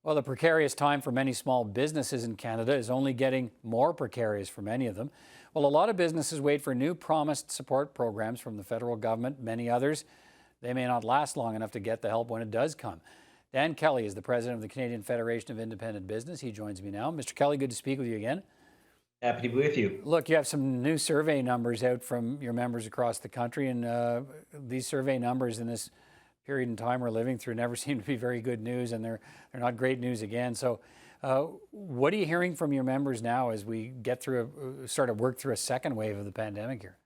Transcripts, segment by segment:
Well, the precarious time for many small businesses in Canada is only getting more precarious for many of them. Well, a lot of businesses wait for new promised support programs from the federal government. Many others, they may not last long enough to get the help when it does come. Dan Kelly is the president of the Canadian Federation of Independent Business. He joins me now. Mr. Kelly, good to speak with you again. Happy to be with you. Look, you have some new survey numbers out from your members across the country, and these survey numbers in this period in time we're living through never seem to be very good news, and they're not great news again. So what are you hearing from your members now as we get through sort of work through a second wave of the pandemic here?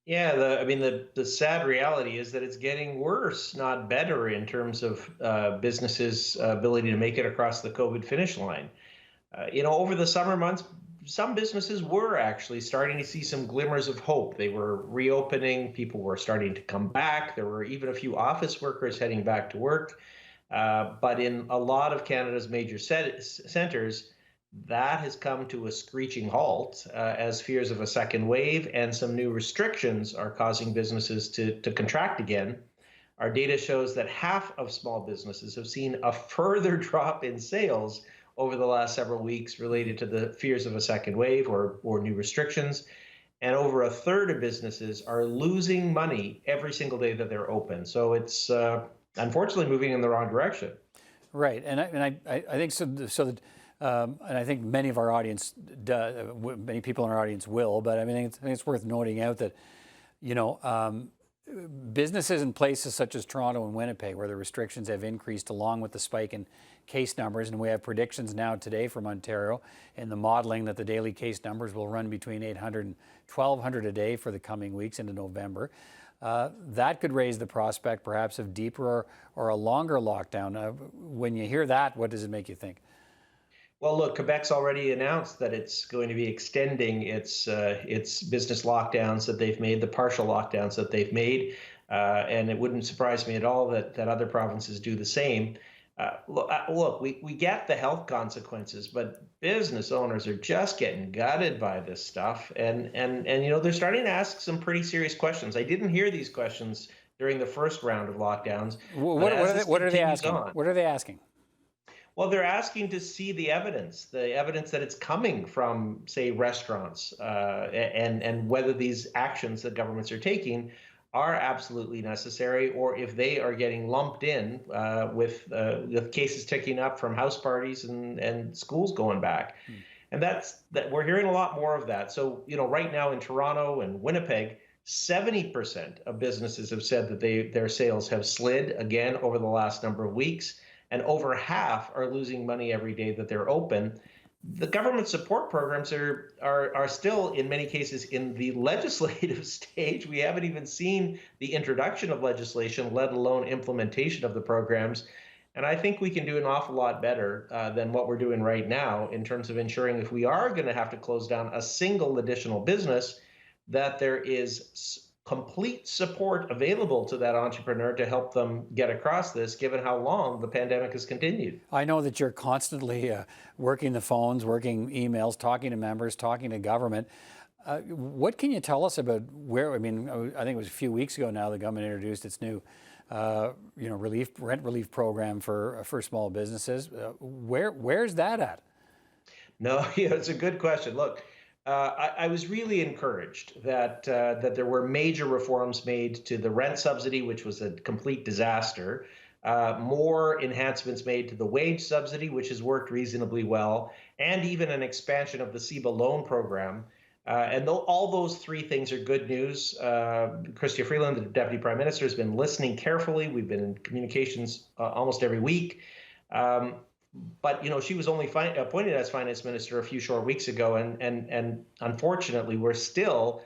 Yeah, the sad reality is that it's getting worse, not better, in terms of businesses' ability to make it across the COVID finish line. Over the summer months, some businesses were actually starting to see some glimmers of hope. They were reopening, people were starting to come back. There were even a few office workers heading back to work. But in a lot of Canada's major centers, that has come to a screeching halt as fears of a second wave and some new restrictions are causing businesses to contract again. Our data shows that half of small businesses have seen a further drop in sales over the last several weeks related to the fears of a second wave or new restrictions. And over a third of businesses are losing money every single day that they're open. So it's unfortunately moving in the wrong direction. Right, and I think so. And I think many of our audience, many people in our audience will. But I mean, I think it's worth noting out that, businesses in places such as Toronto and Winnipeg, where the restrictions have increased along with the spike in case numbers, and we have predictions now today from Ontario in the modeling that the daily case numbers will run between 800 and 1,200 a day for the coming weeks into November. That could raise the prospect perhaps of deeper or a longer lockdown. When you hear that, what does it make you think? Well, look, Quebec's already announced that it's going to be extending its business lockdowns that they've made, the partial lockdowns that they've made, and it wouldn't surprise me at all that other provinces do the same. Look, we get the health consequences, but business owners are just getting gutted by this stuff, and they're starting to ask some pretty serious questions. I didn't hear these questions during the first round of lockdowns. What are they asking? What are they asking? Well, they're asking to see the evidence that it's coming from, say, restaurants, and whether these actions that governments are taking are absolutely necessary, or if they are getting lumped in with cases ticking up from house parties and schools going back. And that we're hearing a lot more of that. So, right now in Toronto and Winnipeg, 70% of businesses have said that their sales have slid again over the last number of weeks. And over half are losing money every day that they're open. The government support programs are still, in many cases, in the legislative stage. We haven't even seen the introduction of legislation, let alone implementation of the programs. And I think we can do an awful lot better than what we're doing right now in terms of ensuring if we are going to have to close down a single additional business, that there is complete support available to that entrepreneur to help them get across this, given how long the pandemic has continued. I know that you're constantly working the phones, working emails, talking to members, talking to government. What can you tell us about where, I think it was a few weeks ago now, the government introduced its new rent relief program for small businesses. Where's that at? No, it's a good question. Look, I was really encouraged that there were major reforms made to the rent subsidy, which was a complete disaster, more enhancements made to the wage subsidy, which has worked reasonably well, and even an expansion of the CEBA loan program. And all those three things are good news. Chrystia Freeland, the Deputy Prime Minister, has been listening carefully. We've been in communications almost every week. But she was only appointed as finance minister a few short weeks ago, and unfortunately, we're still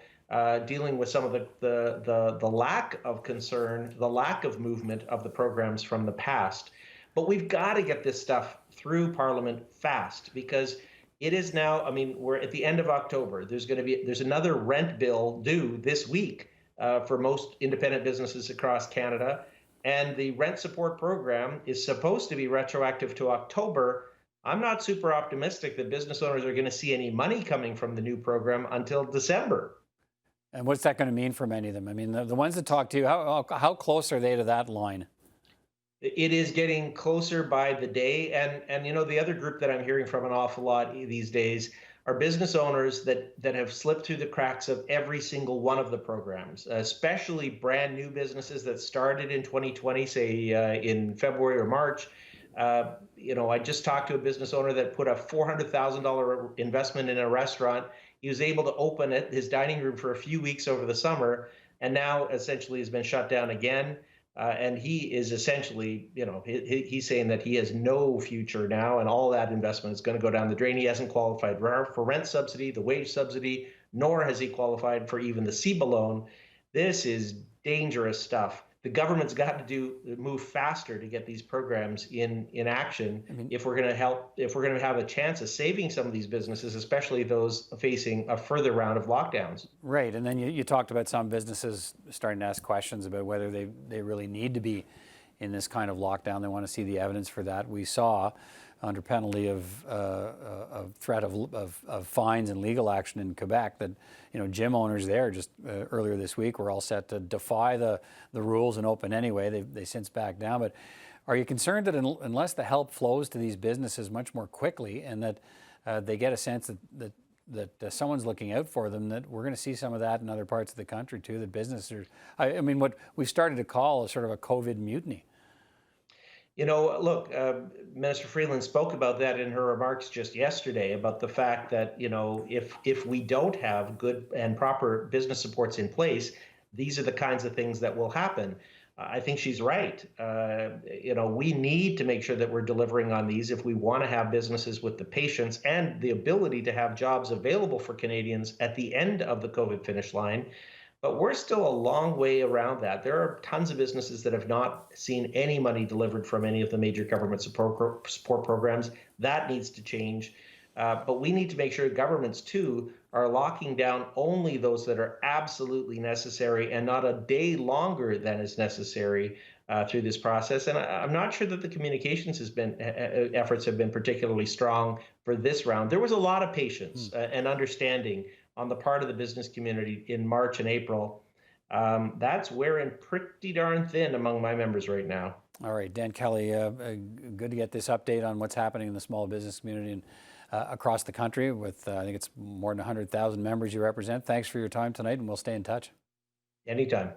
dealing with some of the lack of concern, the lack of movement of the programs from the past. But we've got to get this stuff through Parliament fast, because it is now. We're at the end of October. There's another rent bill due this week for most independent businesses across Canada. And the rent support program is supposed to be retroactive to October. I'm not super optimistic that business owners are going to see any money coming from the new program until December. And what's that going to mean for many of them? The ones that talk to you, how close are they to that line? It is getting closer by the day, and the other group that I'm hearing from an awful lot these days are business owners that have slipped through the cracks of every single one of the programs, especially brand new businesses that started in 2020, say in February or March. I just talked to a business owner that put a $400,000 investment in a restaurant. He was able to open his dining room for a few weeks over the summer, and now essentially has been shut down again. And he is essentially, he's saying that he has no future now, and all that investment is going to go down the drain. He hasn't qualified for rent subsidy, the wage subsidy, nor has he qualified for even the CEBA loan. This is dangerous stuff. The government's got to move faster to get these programs in action. If we're going to have a chance of saving some of these businesses, especially those facing a further round of lockdowns. Right, and then you talked about some businesses starting to ask questions about whether they really need to be in this kind of lockdown. They want to see the evidence for that. We saw, under penalty of threat of fines and legal action in Quebec, that gym owners there just earlier this week were all set to defy the rules and open anyway. They since backed down. But are you concerned that unless the help flows to these businesses much more quickly, and that they get a sense that someone's looking out for them, that we're going to see some of that in other parts of the country too? That businesses, what we've started to call a sort of a COVID mutiny. Look, Minister Freeland spoke about that in her remarks just yesterday, about the fact that, if we don't have good and proper business supports in place, these are the kinds of things that will happen. I think she's right. We need to make sure that we're delivering on these if we want to have businesses with the patience and the ability to have jobs available for Canadians at the end of the COVID finish line. But we're still a long way around that. There are tons of businesses that have not seen any money delivered from any of the major government support programs. That needs to change. But we need to make sure governments, too, are locking down only those that are absolutely necessary, and not a day longer than is necessary through this process. And I'm not sure that the communications efforts have been particularly strong for this round. There was a lot of patience and understanding on the part of the business community in March and April. That's wearing pretty darn thin among my members right now. All right, Dan Kelly, good to get this update on what's happening in the small business community and across the country with, I think it's more than 100,000 members you represent. Thanks for your time tonight, and we'll stay in touch. Anytime.